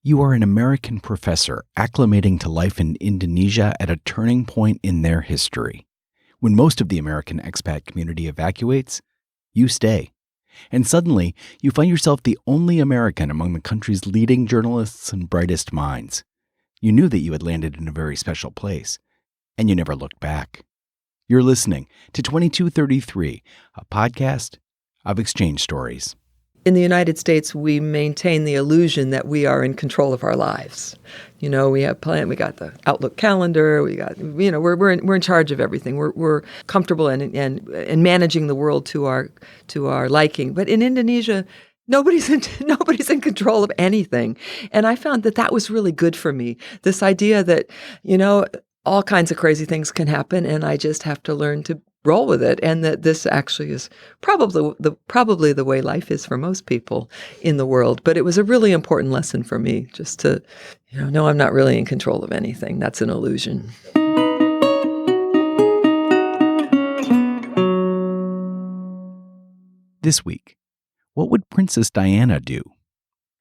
You are an American professor acclimating to life in Indonesia at a turning point in their history. When most of the American expat community evacuates, you stay. And suddenly, you find yourself the only American among the country's leading journalists and brightest minds. You knew that you had landed in a very special place, and you never looked back. You're listening to 2233, a podcast of exchange stories. In the United States, we maintain the illusion that we are in control of our lives. You know, we have we got the Outlook calendar, we're in charge of everything. We're comfortable and managing the world to our liking. But in Indonesia, nobody's in control of anything. And I found that was really good for me. This idea that, all kinds of crazy things can happen, and I just have to learn to roll with it, and that this actually is probably the way life is for most people in the world. But it was a really important lesson for me, just to, know I'm not really in control of anything. That's an illusion. This week, what would Princess Diana do?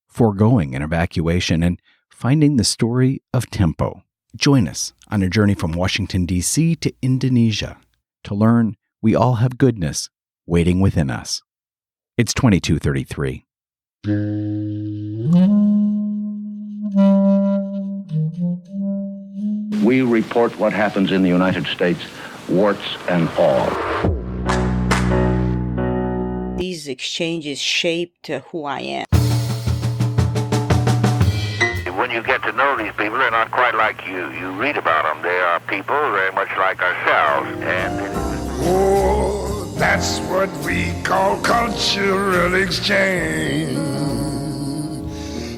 Foregoing an evacuation and finding the story of tempo. Join us on a journey from Washington, D.C. to Indonesia to learn we all have goodness waiting within us. It's 2233. We report what happens in the United States, warts and all. These exchanges shaped who I am. When you get to know these people, they're not quite like you read about them. They are people very much like ourselves. Oh, that's what we call cultural exchange.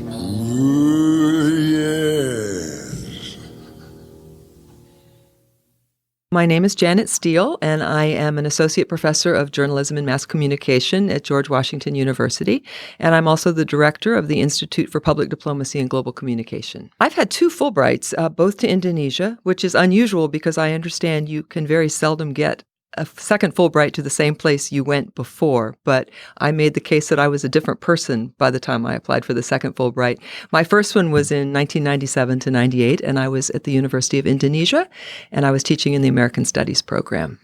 Ooh, yes. My name is Janet Steele, and I am an associate professor of journalism and mass communication at George Washington University, and I'm also the director of the Institute for Public Diplomacy and Global Communication. I've had 2 Fulbrights, both to Indonesia, which is unusual because I understand you can very seldom get a second Fulbright to the same place you went before, but I made the case that I was a different person by the time I applied for the second Fulbright. My first one was in 1997 to 98, and I was at the University of Indonesia, and I was teaching in the American Studies program.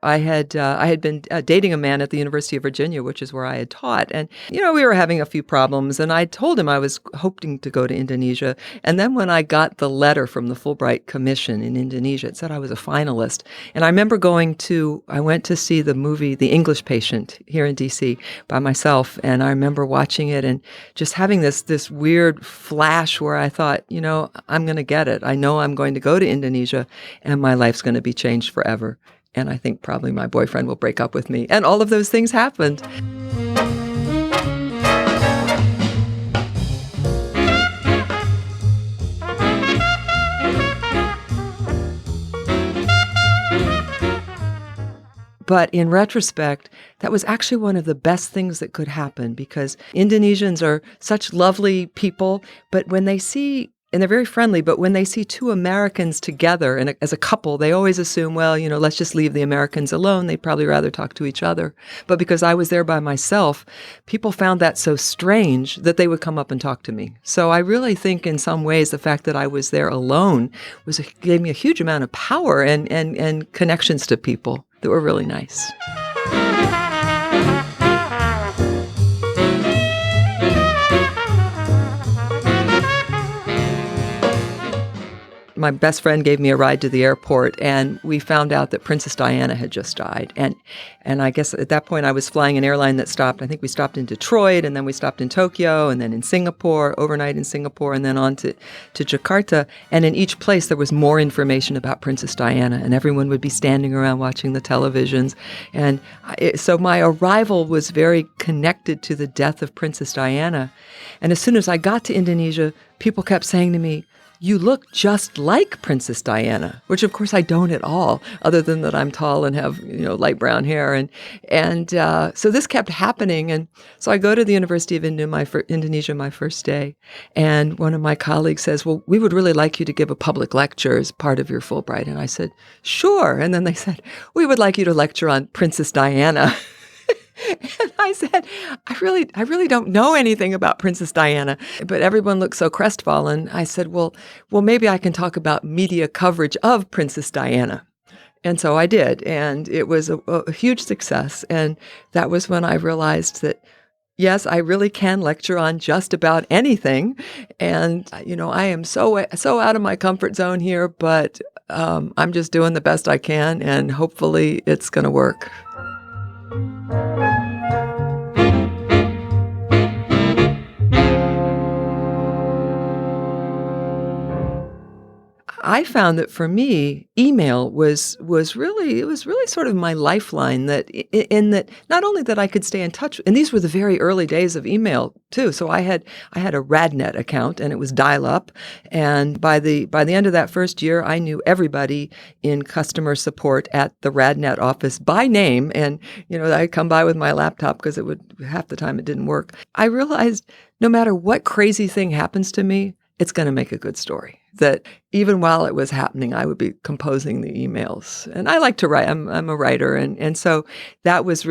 I had been dating a man at the University of Virginia, which is where I had taught. And, we were having a few problems. And I told him I was hoping to go to Indonesia. And then when I got the letter from the Fulbright Commission in Indonesia, it said I was a finalist. And I remember I went to see the movie The English Patient here in D.C. by myself. And I remember watching it and just having this weird flash where I thought, I'm going to get it. I know I'm going to go to Indonesia and my life's going to be changed forever. And I think probably my boyfriend will break up with me. And all of those things happened. But in retrospect, that was actually one of the best things that could happen, because Indonesians are such lovely people, but when they see, and they're very friendly, but when they see 2 Americans together and as a couple, they always assume, well, let's just leave the Americans alone. They'd probably rather talk to each other. But because I was there by myself, people found that so strange that they would come up and talk to me. So I really think in some ways the fact that I was there alone gave me a huge amount of power and connections to people that were really nice. My best friend gave me a ride to the airport, and we found out that Princess Diana had just died. And I guess at that point I was flying an airline that stopped. I think we stopped in Detroit, and then we stopped in Tokyo, and then in Singapore, overnight in Singapore, and then on to Jakarta. And in each place there was more information about Princess Diana, and everyone would be standing around watching the televisions. And so my arrival was very connected to the death of Princess Diana. And as soon as I got to Indonesia, people kept saying to me, you look just like Princess Diana, which of course I don't at all, other than that I'm tall and have, light brown hair. And so this kept happening. And so I go to the University of Indonesia my first day, and one of my colleagues says, well, we would really like you to give a public lecture as part of your Fulbright. And I said, sure. And then they said, we would like you to lecture on Princess Diana. And I said, I really don't know anything about Princess Diana. But everyone looked so crestfallen. I said, well, maybe I can talk about media coverage of Princess Diana. And so I did. And it was a huge success. And that was when I realized that, yes, I really can lecture on just about anything. And, I am so out of my comfort zone here, but I'm just doing the best I can. And hopefully it's going to work. I found that for me, email was really sort of my lifeline. That in that not only that I could stay in touch, and these were the very early days of email too. So I had a RadNet account, and it was dial-up. And by the end of that first year, I knew everybody in customer support at the RadNet office by name. And I'd come by with my laptop because half the time it didn't work. I realized no matter what crazy thing happens to me, it's going to make a good story. That even while it was happening, I would be composing the emails. And I like to write. I'm a writer. And so that was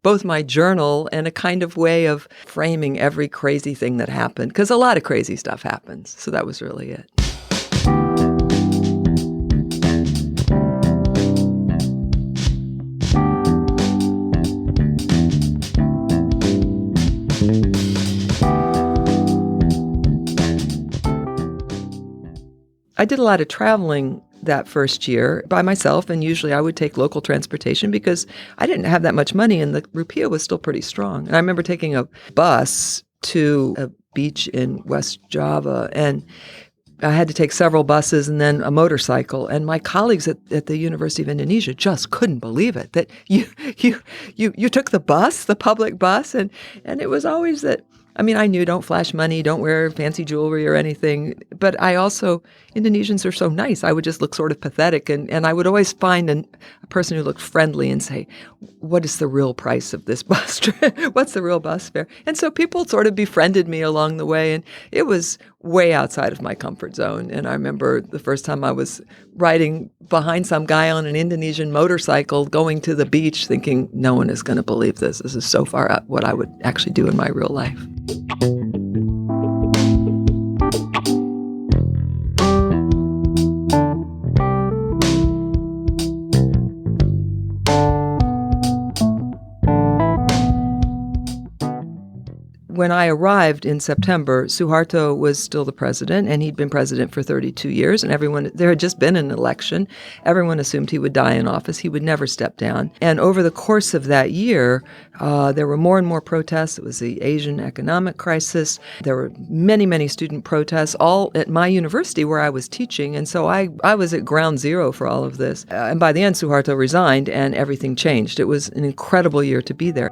both my journal and a kind of way of framing every crazy thing that happened, because a lot of crazy stuff happens. So that was really it. I did a lot of traveling that first year by myself, and usually I would take local transportation because I didn't have that much money and the rupiah was still pretty strong. And I remember taking a bus to a beach in West Java, and I had to take several buses and then a motorcycle. And my colleagues at the University of Indonesia just couldn't believe it, that you took the bus, the public bus. And it was always that, I knew don't flash money, don't wear fancy jewelry or anything. But Indonesians are so nice. I would just look sort of pathetic. And I would always find a person who looked friendly and say, what is the real price of this bus trip? What's the real bus fare? And so people sort of befriended me along the way. And it was way outside of my comfort zone. And I remember the first time I was riding behind some guy on an Indonesian motorcycle going to the beach thinking, no one is going to believe this. This is so far out what I would actually do in my real life. When I arrived in September, Suharto was still the president, and he'd been president for 32 years, and there had just been an election. Everyone assumed he would die in office. He would never step down. And over the course of that year, there were more and more protests. It was the Asian economic crisis. There were many, many student protests, all at my university where I was teaching. And so I was at ground zero for all of this. And by the end, Suharto resigned, and everything changed. It was an incredible year to be there.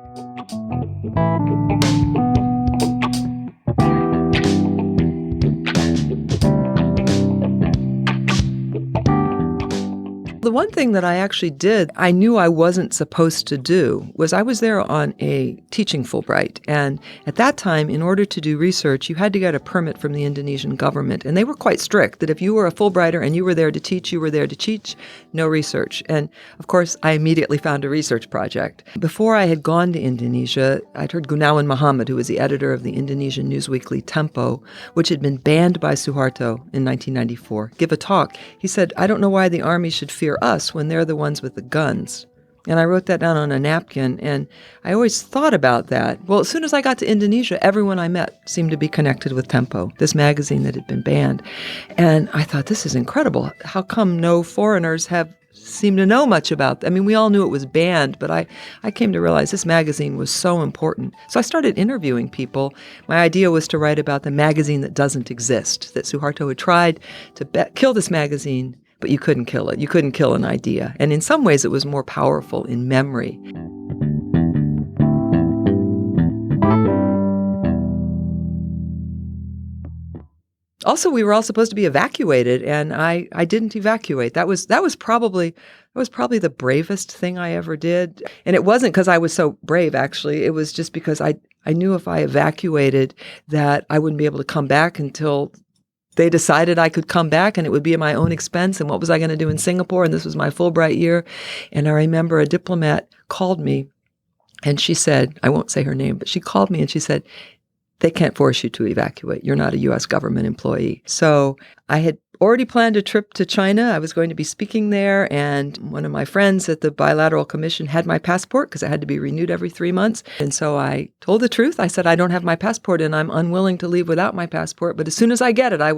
The one thing that I actually did, I knew I wasn't supposed to do, was I was there on a teaching Fulbright. And at that time, in order to do research, you had to get a permit from the Indonesian government. And they were quite strict that if you were a Fulbrighter and you were there to teach, you were there to teach, no research. And of course, I immediately found a research project. Before I had gone to Indonesia, I'd heard Gunawan Muhammad, who was the editor of the Indonesian news weekly Tempo, which had been banned by Suharto in 1994, give a talk. He said, I don't know why the army should fear us when they're the ones with the guns. And I wrote that down on a napkin, and I always thought about that. Well, as soon as I got to Indonesia, everyone I met seemed to be connected with Tempo, this magazine that had been banned. And I thought, this is incredible. How come no foreigners seem to know much about that? We all knew it was banned, but I came to realize this magazine was so important. So I started interviewing people. My idea was to write about the magazine that doesn't exist, that Suharto had tried to kill this magazine, but you couldn't kill it. You couldn't kill an idea. And in some ways, it was more powerful in memory. Also, we were all supposed to be evacuated, and I didn't evacuate. That was probably the bravest thing I ever did. And it wasn't because I was so brave, actually. It was just because I knew if I evacuated that I wouldn't be able to come back until they decided I could come back, and it would be at my own expense. And what was I going to do in Singapore? And this was my Fulbright year. And I remember a diplomat called me, and she said, I won't say her name, but she called me and she said, they can't force you to evacuate. You're not a U.S. government employee. So I had already planned a trip to China. I was going to be speaking there, and one of my friends at the Bilateral Commission had my passport because it had to be renewed every 3 months. And so I told the truth. I said, I don't have my passport, and I'm unwilling to leave without my passport. But as soon as I get it, I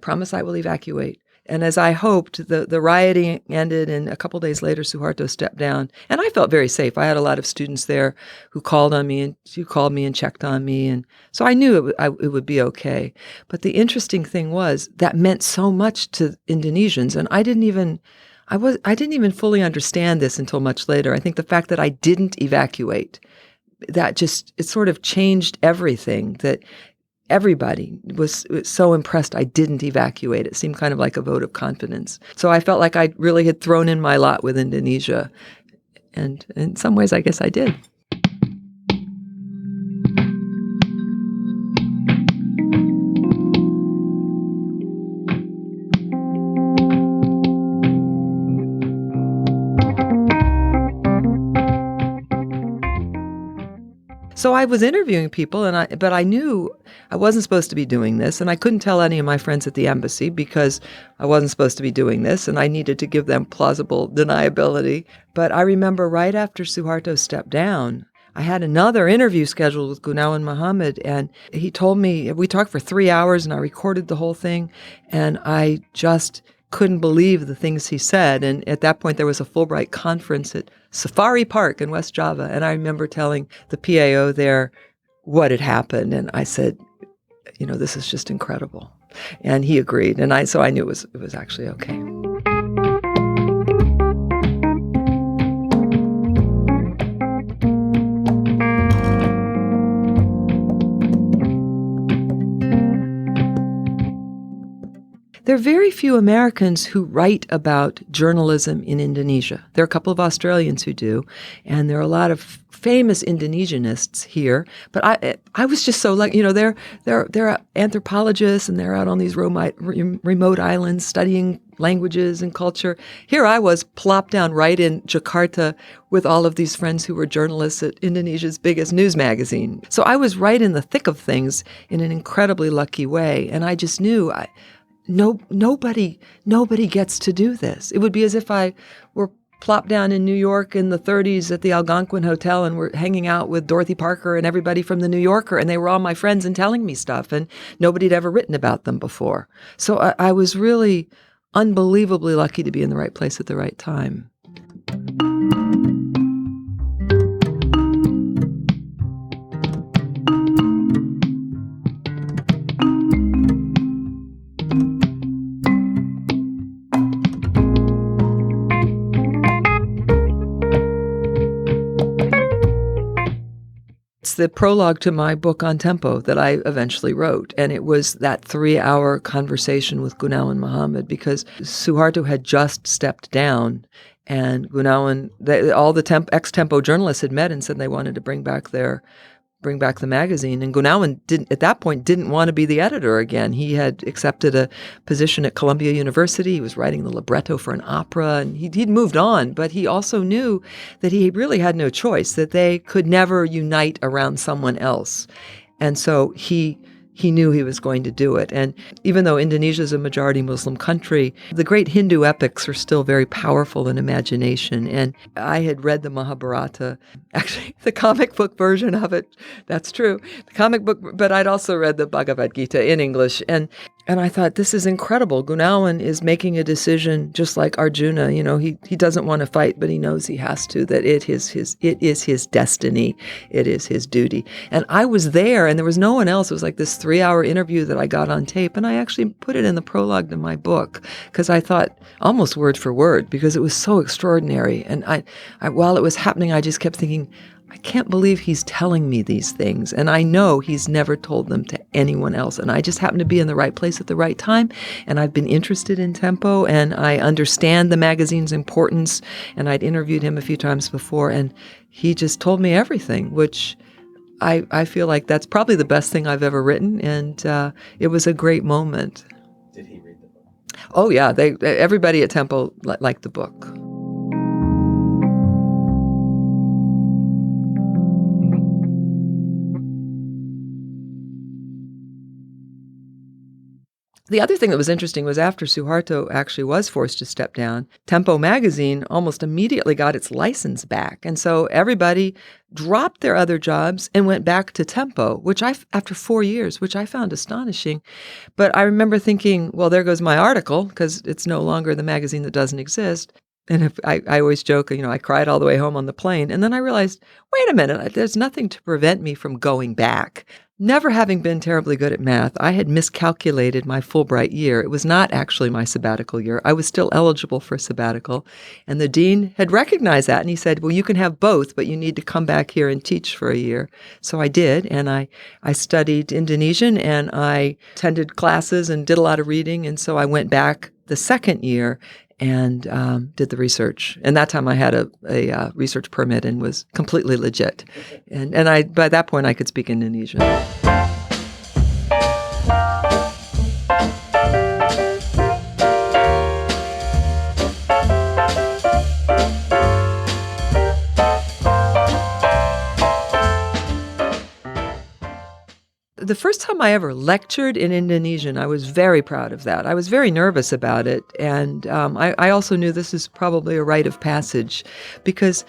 promise I will evacuate. And as I hoped, the rioting ended, and a couple days later, Suharto stepped down. And I felt very safe. I had a lot of students there who called me and checked on me. And so I knew it would be okay. But the interesting thing was that meant so much to Indonesians. And I didn't even fully understand this until much later. I think the fact that I didn't evacuate, it sort of changed everything. That everybody was so impressed I didn't evacuate. It seemed kind of like a vote of confidence. So I felt like I really had thrown in my lot with Indonesia. And in some ways, I guess I did. So I was interviewing people, but I knew I wasn't supposed to be doing this, and I couldn't tell any of my friends at the embassy because I wasn't supposed to be doing this, and I needed to give them plausible deniability. But I remember right after Suharto stepped down, I had another interview scheduled with Gunawan Muhammad, and he told me, we talked for 3 hours, and I recorded the whole thing, and I just couldn't believe the things he said. And at that point, there was a Fulbright conference at Safari Park in West Java. And I remember telling the PAO there what had happened. And I said, this is just incredible. And he agreed. And so I knew it was actually okay. There are very few Americans who write about journalism in Indonesia. There are a couple of Australians who do, and there are a lot of famous Indonesianists here. But I was just so lucky. They're anthropologists, and they're out on these remote islands studying languages and culture. Here I was plopped down right in Jakarta with all of these friends who were journalists at Indonesia's biggest news magazine. So I was right in the thick of things in an incredibly lucky way, and I just knew nobody gets to do this. It would be as if I were plopped down in New York in the 30s at the Algonquin Hotel and we're hanging out with Dorothy Parker and everybody from the New Yorker, and they were all my friends and telling me stuff, and nobody had ever written about them before. So I was really unbelievably lucky to be in the right place at the right time. The prologue to my book on tempo that I eventually wrote. And it was that 3-hour conversation with Gunawan Muhammad, because Suharto had just stepped down, and Gunawan, all the ex-tempo journalists had met and said they wanted to bring back the magazine. And Gunawan at that point didn't want to be the editor again. He had accepted a position at Columbia University. He was writing the libretto for an opera, and he'd moved on. But he also knew that he really had no choice, that they could never unite around someone else. And so he knew he was going to do it. And even though Indonesia is a majority Muslim country, the great Hindu epics are still very powerful in imagination. And I had read the Mahabharata, actually the comic book version of it, that's true, the comic book, but I'd also read the Bhagavad Gita in English. And I thought, this is incredible. Gunawan is making a decision just like Arjuna. He doesn't want to fight, but he knows he has to, that it is his destiny. It is his duty. And I was there, and there was no one else. It was like this 3-hour interview that I got on tape, and I actually put it in the prologue to my book because I thought almost word for word, because it was so extraordinary. And I while it was happening, I just kept thinking, I can't believe he's telling me these things. And I know he's never told them to anyone else. And I just happen to be in the right place at the right time. And I've been interested in tempo, and I understand the magazine's importance. And I'd interviewed him a few times before, and he just told me everything, which I feel like that's probably the best thing I've ever written. And it was a great moment. Did he read the book? Oh, yeah. Everybody at Tempo liked the book. The other thing that was interesting was after Suharto actually was forced to step down, Tempo magazine almost immediately got its license back. And so everybody dropped their other jobs and went back to Tempo, after 4 years, which I found astonishing. But I remember thinking, well, there goes my article, because it's no longer the magazine that doesn't exist. And I always joke, I cried all the way home on the plane. And then I realized, wait a minute, there's nothing to prevent me from going back. Never having been terribly good at math, I had miscalculated my Fulbright year. It was not actually my sabbatical year. I was still eligible for a sabbatical. And the dean had recognized that, and he said, well, you can have both, but you need to come back here and teach for a year. So I did, and I studied Indonesian, and I attended classes and did a lot of reading. And so I went back the second year and did the research. And that time I had a research permit and was completely legit. And by that point I could speak Indonesian. The first time I ever lectured in Indonesian, I was very proud of that. I was very nervous about it. And I also knew this is probably a rite of passage because,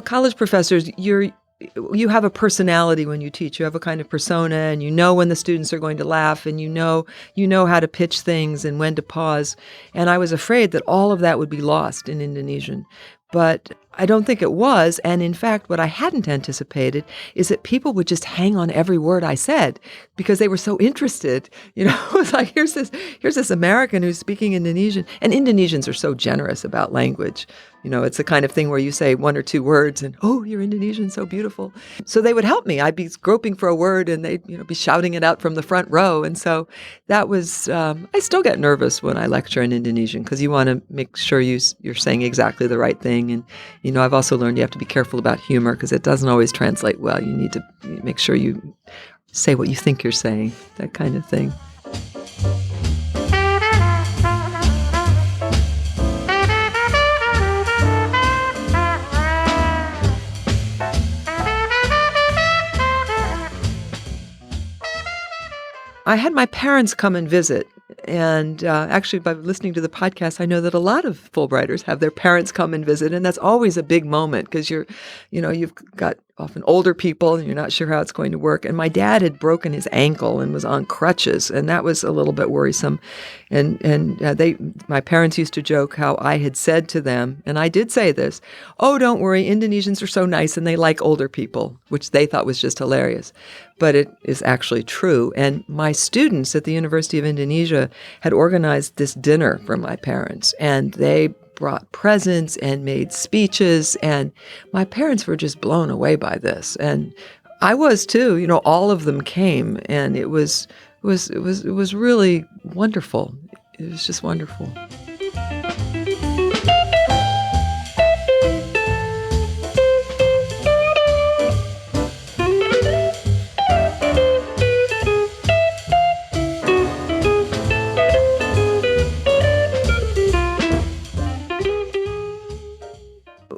college professors, you have a personality when you teach. You have a kind of persona, and you know when the students are going to laugh, and you know how to pitch things and when to pause. And I was afraid that all of that would be lost in Indonesian. But I don't think it was. And in fact, what I hadn't anticipated is that people would just hang on every word I said because they were so interested. It was like, here's this American who's speaking Indonesian. And Indonesians are so generous about language. It's the kind of thing where you say one or two words and, oh, you're Indonesian, so beautiful. So they would help me. I'd be groping for a word and they'd be shouting it out from the front row. And so that was, I still get nervous when I lecture in Indonesian because you want to make sure you're saying exactly the right thing. And, I've also learned you have to be careful about humor because it doesn't always translate well. You need to make sure you say what you think you're saying, that kind of thing. I had my parents come and visit. And actually, by listening to the podcast, I know that a lot of Fulbrighters have their parents come and visit. And that's always a big moment because you've got often older people and you're not sure how it's going to work. And my dad had broken his ankle and was on crutches. And that was a little bit worrisome. And my parents used to joke how I had said to them, and I did say this, oh, don't worry, Indonesians are so nice and they like older people, which they thought was just hilarious. But it is actually true. And my students at the University of Indonesia had organized this dinner for my parents. And they brought presents and made speeches. And my parents were just blown away by this. And I was too. All of them came. And it was really wonderful. It was just wonderful.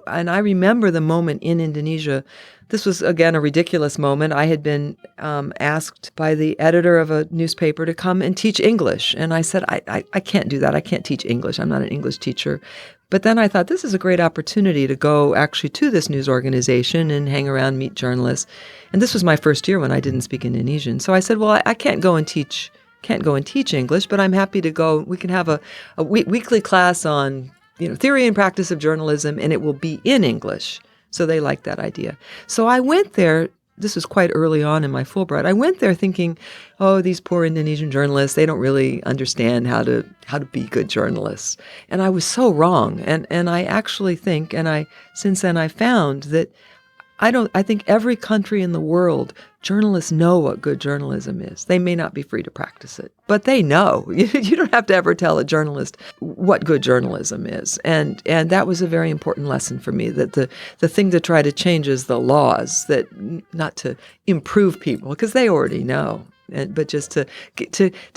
And I remember the moment in Indonesia. This was, again, a ridiculous moment. I had been asked by the editor of a newspaper to come and teach English. And I said, I can't do that. I can't teach English. I'm not an English teacher. But then I thought, this is a great opportunity to go actually to this news organization and hang around, meet journalists. And this was my first year when I didn't speak Indonesian. So I said, well, I can't go and teach English, but I'm happy to go. We can have a weekly class on theory and practice of journalism, and it will be in English. So they liked that idea. So I went there. This was quite early on in my Fulbright. I went there thinking, oh, these poor Indonesian journalists, they don't really understand how to be good journalists. And I was so wrong. And I actually think, since then I found that I think every country in the world, journalists know what good journalism is. They may not be free to practice it, but they know. You don't have to ever tell a journalist what good journalism is. And that was a very important lesson for me, that the thing to try to change is the laws, that not to improve people, because they already know. But just to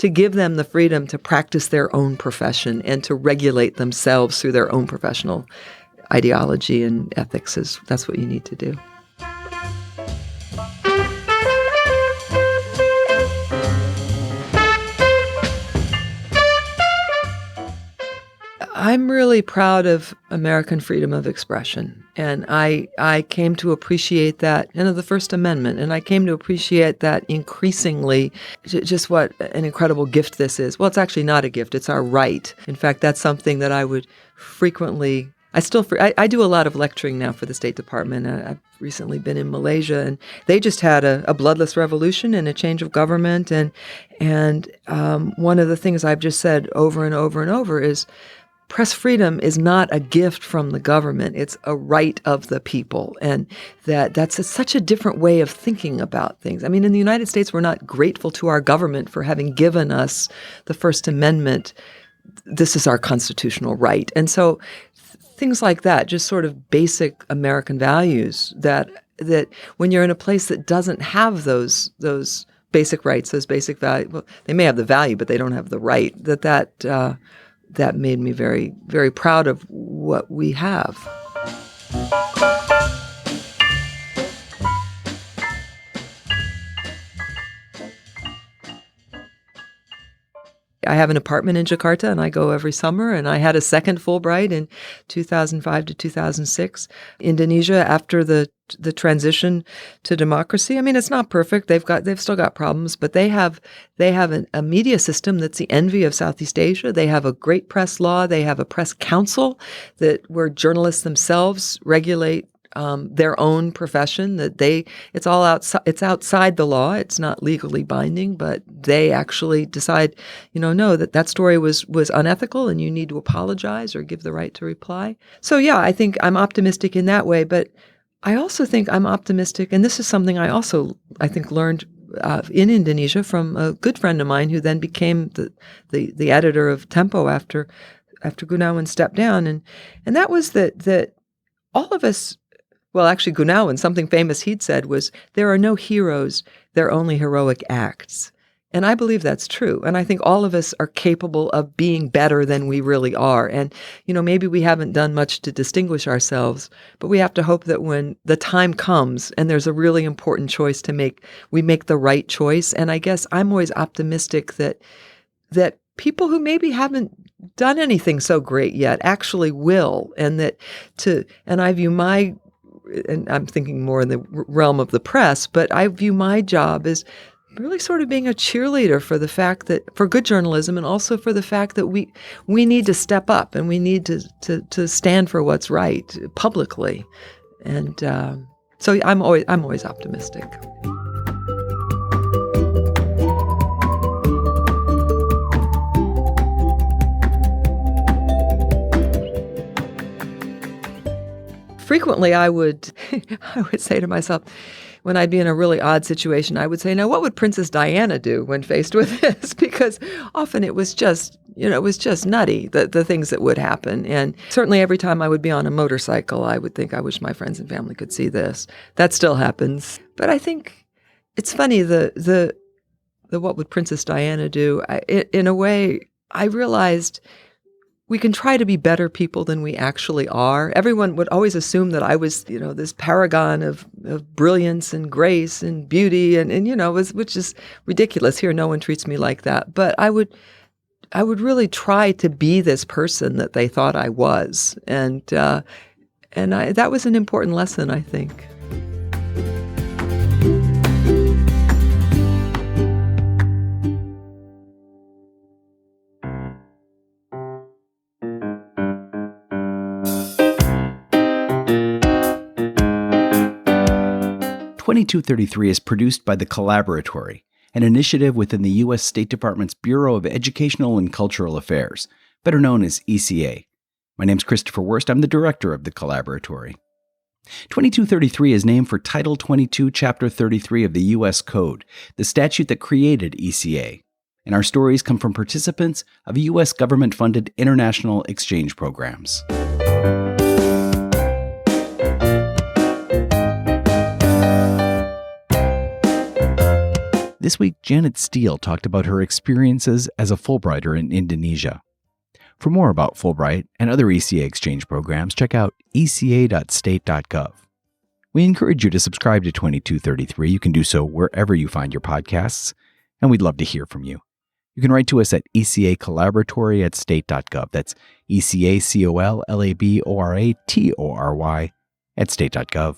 give them the freedom to practice their own profession and to regulate themselves through their own professional ideology and ethics, that's what you need to do. I'm really proud of American freedom of expression, and I came to appreciate that, the First Amendment, and I came to appreciate that increasingly, just what an incredible gift this is. Well, it's actually not a gift, it's our right. In fact, that's something that I would frequently, I do a lot of lecturing now for the State Department. I've recently been in Malaysia, and they just had a bloodless revolution and a change of government, and one of the things I've just said over and over and over is, press freedom is not a gift from the government. It's a right of the people. And that's such a different way of thinking about things. I mean, in the United States, we're not grateful to our government for having given us the First Amendment. This is our constitutional right. And so things like that, just sort of basic American values that when you're in a place that doesn't have those basic rights, those basic values, well, they may have the value, but they don't have the right, that made me very, very proud of what we have. I have an apartment in Jakarta, and I go every summer, and I had a second Fulbright in 2005 to 2006. Indonesia, after the transition to democracy, I mean, it's not perfect. They've still got problems, but they have a media system that's the envy of Southeast Asia. They have a great press law. They have a press council where journalists themselves regulate their own profession. It's all outside. It's outside the law. It's not legally binding, but they actually decide, no, that story was unethical, and you need to apologize or give the right to reply. So yeah, I think I'm optimistic in that way, but I also think I'm optimistic, and this is something I think learned in Indonesia from a good friend of mine who then became the editor of Tempo after Gunawan stepped down, and that was that all of us. Well, actually, Gunawan, something famous he'd said was, there are no heroes, there are only heroic acts. And I believe that's true. And I think all of us are capable of being better than we really are. And, maybe we haven't done much to distinguish ourselves, but we have to hope that when the time comes and there's a really important choice to make, we make the right choice. And I guess I'm always optimistic that people who maybe haven't done anything so great yet actually will. And I view and I'm thinking more in the realm of the press, but I view my job as really sort of being a cheerleader for the fact that, for good journalism, and also for the fact that we need to step up and we need to stand for what's right publicly. And so I'm always optimistic. Frequently, I would say to myself, when I'd be in a really odd situation, I would say, now, what would Princess Diana do when faced with this? Because often it was just nutty, the things that would happen. And certainly every time I would be on a motorcycle, I would think, I wish my friends and family could see this. That still happens. But I think it's funny, the what would Princess Diana do? In a way, I realized we can try to be better people than we actually are. Everyone would always assume that I was, this paragon of brilliance and grace and beauty, and which is ridiculous. Here, no one treats me like that. But I would really try to be this person that they thought I was, and that was an important lesson, I think. "2233" is produced by the Collaboratory, an initiative within the U.S. State Department's Bureau of Educational and Cultural Affairs, better known as ECA. My name's Christopher Wurst. I'm the director of the Collaboratory. 2233 is named for Title 22, Chapter 33 of the U.S. Code, the statute that created ECA. And our stories come from participants of U.S. government-funded international exchange programs. This week, Janet Steele talked about her experiences as a Fulbrighter in Indonesia. For more about Fulbright and other ECA exchange programs, check out eca.state.gov. We encourage you to subscribe to 2233. You can do so wherever you find your podcasts, and we'd love to hear from you. You can write to us at ecacollaboratory@state.gov. That's ecacollaboratory@state.gov.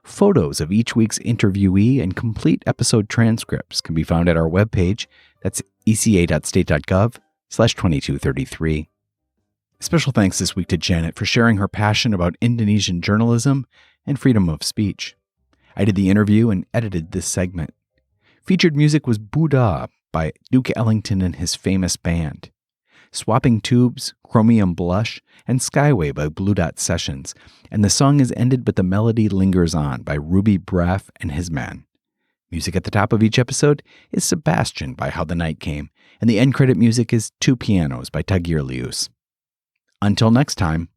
Photos of each week's interviewee and complete episode transcripts can be found at our webpage. That's eca.state.gov/2233. Special thanks this week to Janet for sharing her passion about Indonesian journalism and freedom of speech. I did the interview and edited this segment. Featured music was Buddha by Duke Ellington and his famous band. Swapping Tubes, Chromium Blush, and Skyway by Blue Dot Sessions, and the song is ended but the melody lingers on by Ruby Braff and his men. Music at the top of each episode is Sebastian by How the Night Came, and the end credit music is Two Pianos by Tagir Lius. Until next time,